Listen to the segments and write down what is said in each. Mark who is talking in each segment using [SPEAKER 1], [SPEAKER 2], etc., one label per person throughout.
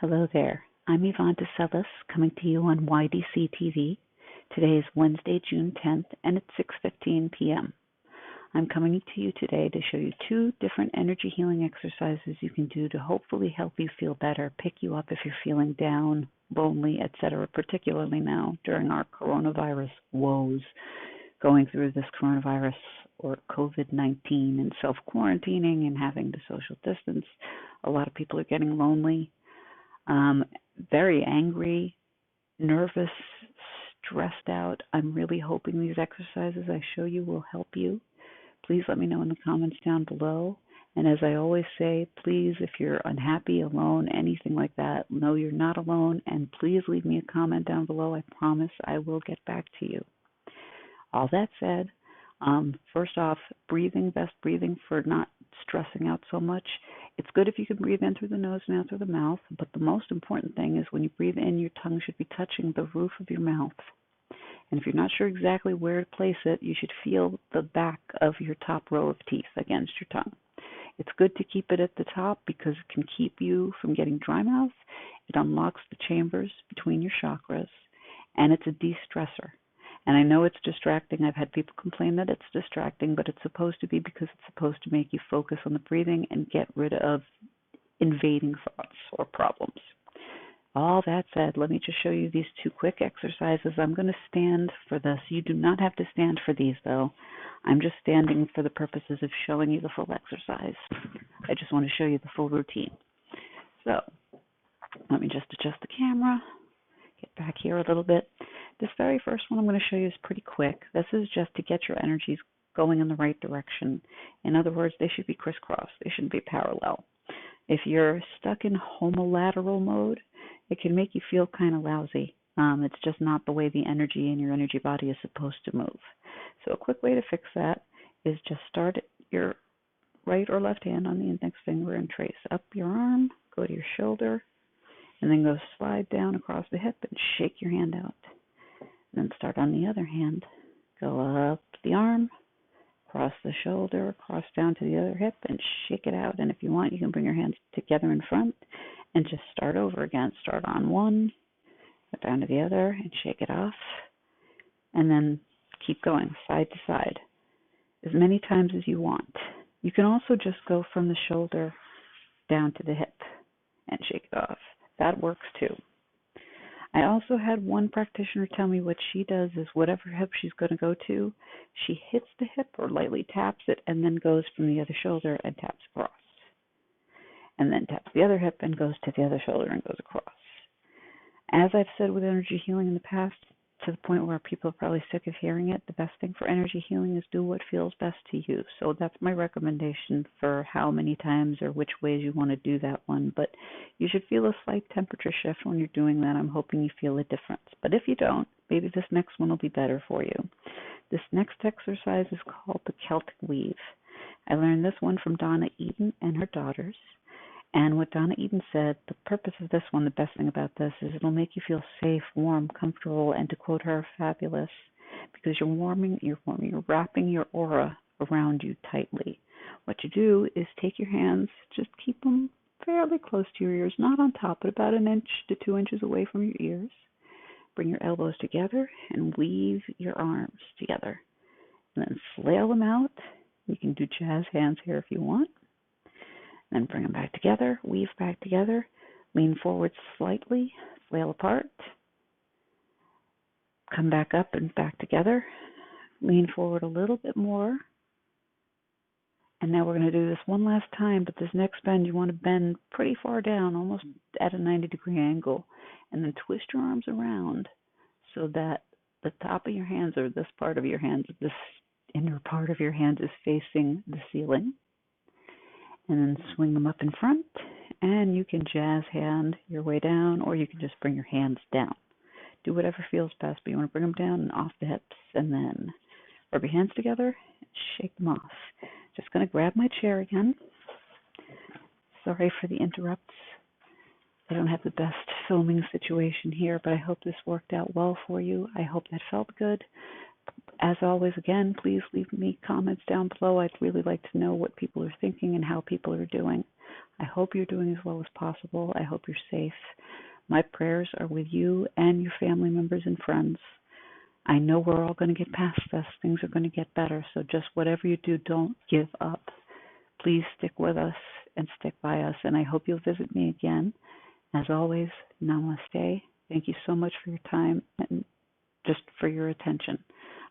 [SPEAKER 1] Hello there. I'm Yvonne de Celis, coming to you on YDCtv. Today is Wednesday, June 10th, and it's 6:15 p.m. I'm coming to you today to show you two different energy healing exercises you can do to hopefully help you feel better, pick you up if you're feeling down, lonely, etc., particularly now during our coronavirus woes, going through this coronavirus or COVID-19 and self-quarantining and having to social distance. A lot of people are getting lonely. Very angry, nervous, stressed out. I'm really hoping these exercises I show you will help you. Please let me know in the comments down below. And as I always say, please, if you're unhappy, alone, anything like that, know you're not alone. And please leave me a comment down below. I promise I will get back to you. All that said, first off, breathing, best breathing for not stressing out so much. It's good if you can breathe in through the nose and out through the mouth, but the most important thing is when you breathe in, your tongue should be touching the roof of your mouth. And if you're not sure exactly where to place it, you should feel the back of your top row of teeth against your tongue. It's good to keep it at the top because it can keep you from getting dry mouth. It unlocks the chambers between your chakras, and it's a de-stressor. And I know it's distracting. I've had people complain that it's distracting, but it's supposed to be because it's supposed to make you focus on the breathing and get rid of invading thoughts or problems. All that said, let me just show you these two quick exercises. I'm going to stand for this. You do not have to stand for these, though. I'm just standing for the purposes of showing you the full exercise. I just want to show you the full routine. So let me just adjust the camera. Get back here a little bit. This very first one I'm going to show you is pretty quick. This is just to get your energies going in the right direction. In other words, they should be crisscross. They shouldn't be parallel. If you're stuck in homolateral mode, it can make you feel kind of lousy. It's just not the way the energy in your energy body is supposed to move. So a quick way to fix that is just start your right or left hand on the index finger and trace up your arm, go to your shoulder, and then go slide down across the hip and shake your hand out. And then start on the other hand. Go up the arm, across the shoulder, across down to the other hip, and shake it out. And if you want, you can bring your hands together in front and just start over again. Start on one, go down to the other, and shake it off. And then keep going side to side as many times as you want. You can also just go from the shoulder down to the hip and shake it off. That works too. I also had one practitioner tell me what she does is whatever hip she's going to go to, she hits the hip or lightly taps it and then goes from the other shoulder and taps across. And then taps the other hip and goes to the other shoulder and goes across. As I've said with energy healing in the past, to the point where people are probably sick of hearing it, the best thing for energy healing is do what feels best to you. So that's my recommendation for how many times or which ways you want to do that one. But you should feel a slight temperature shift when you're doing that. I'm hoping you feel a difference. But if you don't, maybe this next one will be better for you. This next exercise is called the Celtic Weave. I learned this one from Donna Eden and her daughters. And what Donna Eden said, the purpose of this one, the best thing about this is it'll make you feel safe, warm, comfortable, and to quote her, fabulous, because you're wrapping your aura around you tightly. What you do is take your hands, just keep them fairly close to your ears, not on top, but about 1 inch to 2 inches away from your ears. Bring your elbows together and weave your arms together. And then flail them out. You can do jazz hands here if you want. Then bring them back together, weave back together, lean forward slightly, flail apart, come back up and back together, lean forward a little bit more, and now we're going to do this one last time, but this next bend you want to bend pretty far down, almost at a 90-degree angle, and then twist your arms around so that the top of your hands, or this part of your hands, this inner part of your hands is facing the ceiling. And then swing them up in front, and you can jazz hand your way down, or you can just bring your hands down. Do whatever feels best, but you want to bring them down and off the hips, and then rub your hands together and shake them off. Just going to grab my chair again. Sorry for the interrupts. I don't have the best filming situation here, but I hope this worked out well for you. I hope that felt good. As always, again, please leave me comments down below. I'd really like to know what people are thinking and how people are doing. I hope you're doing as well as possible. I hope you're safe. My prayers are with you and your family members and friends. I know we're all going to get past this. Things are going to get better. So just whatever you do, don't give up. Please stick with us and stick by us. And I hope you'll visit me again. As always, namaste. Thank you so much for your time and just for your attention.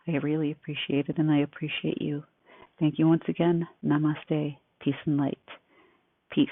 [SPEAKER 1] I really appreciate it, and I appreciate you. Thank you once again. Namaste. Peace and light. Peace.